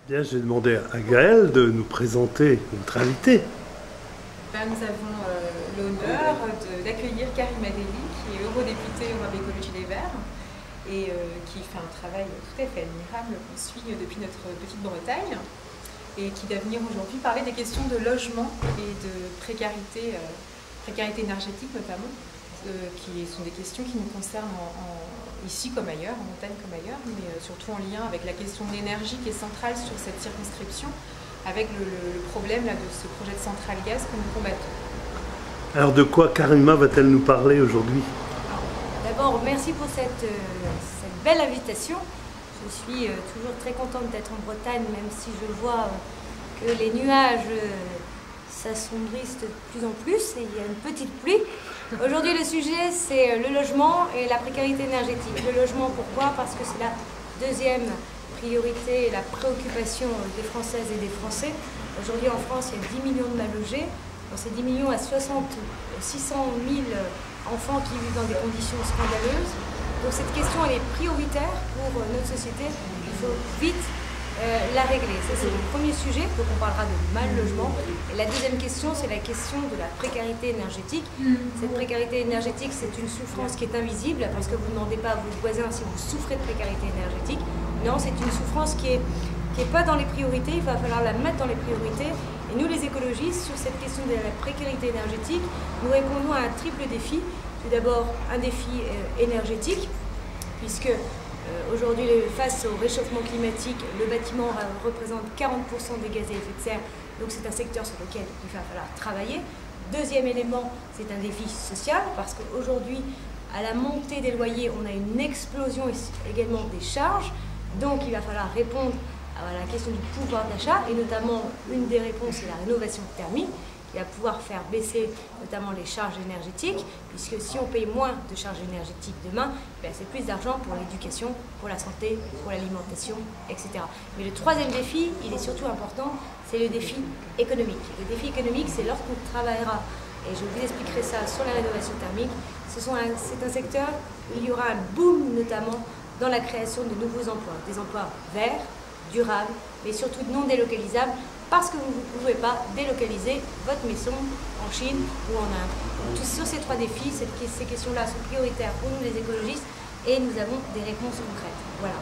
Bien, j'ai demandé à Gaëlle de nous présenter notre invité. Nous avons l'honneur d'accueillir Karima Delli, qui est eurodéputée Europe Écologie Les Verts et qui fait un travail tout à fait admirable qu'on suit depuis notre petite Bretagne et qui va venir aujourd'hui parler des questions de logement et de précarité, précarité énergétique notamment, qui sont des questions qui nous concernent ici comme ailleurs, en montagne comme ailleurs, mais surtout en lien avec la question de l'énergie qui est centrale sur cette circonscription, avec le problème là, de ce projet de centrale gaz que nous combattons. Alors de quoi Karima va-t-elle nous parler aujourd'hui? D'abord, merci pour cette belle invitation. Je suis toujours très contente d'être en Bretagne, même si je vois que les nuages s'assombrissent de plus en plus et il y a une petite pluie. Aujourd'hui, le sujet, c'est le logement et la précarité énergétique. Le logement, pourquoi? Parce que c'est la deuxième priorité et la préoccupation des Françaises et des Français. Aujourd'hui, en France, il y a 10 millions de mal logés. Dans ces 10 millions, il y a 600 000 enfants qui vivent dans des conditions scandaleuses. Donc cette question, elle est prioritaire pour notre société. Il faut vite la régler. Ça, c'est le premier sujet. Donc on parlera de mal logement. Et la deuxième question, c'est la question de la précarité énergétique. Cette précarité énergétique, c'est une souffrance qui est invisible parce que vous ne demandez pas à vos voisins si vous souffrez de précarité énergétique. Non, c'est une souffrance qui est pas dans les priorités. Il va falloir la mettre dans les priorités. Et nous, les écologistes, sur cette question de la précarité énergétique, nous répondons à un triple défi. Tout d'abord, un défi énergétique, puisque aujourd'hui, face au réchauffement climatique, le bâtiment représente 40% des gaz à effet de serre, donc c'est un secteur sur lequel il va falloir travailler. Deuxième élément, c'est un défi social, parce qu'aujourd'hui, à la montée des loyers, on a une explosion également des charges, donc il va falloir répondre à la question du pouvoir d'achat, et notamment une des réponses, c'est la rénovation thermique, qui va pouvoir faire baisser notamment les charges énergétiques, puisque si on paye moins de charges énergétiques demain, c'est plus d'argent pour l'éducation, pour la santé, pour l'alimentation, etc. Mais le troisième défi, il est surtout important, c'est le défi économique. Le défi économique, c'est lorsqu'on travaillera, et je vous expliquerai ça sur la rénovation thermique, c'est un secteur où il y aura un boom notamment dans la création de nouveaux emplois, des emplois verts, durables, mais surtout non délocalisables, parce que vous ne pouvez pas délocaliser votre maison en Chine ou en Inde. Donc, sur ces trois défis, ces questions-là sont prioritaires pour nous les écologistes et nous avons des réponses concrètes. Voilà.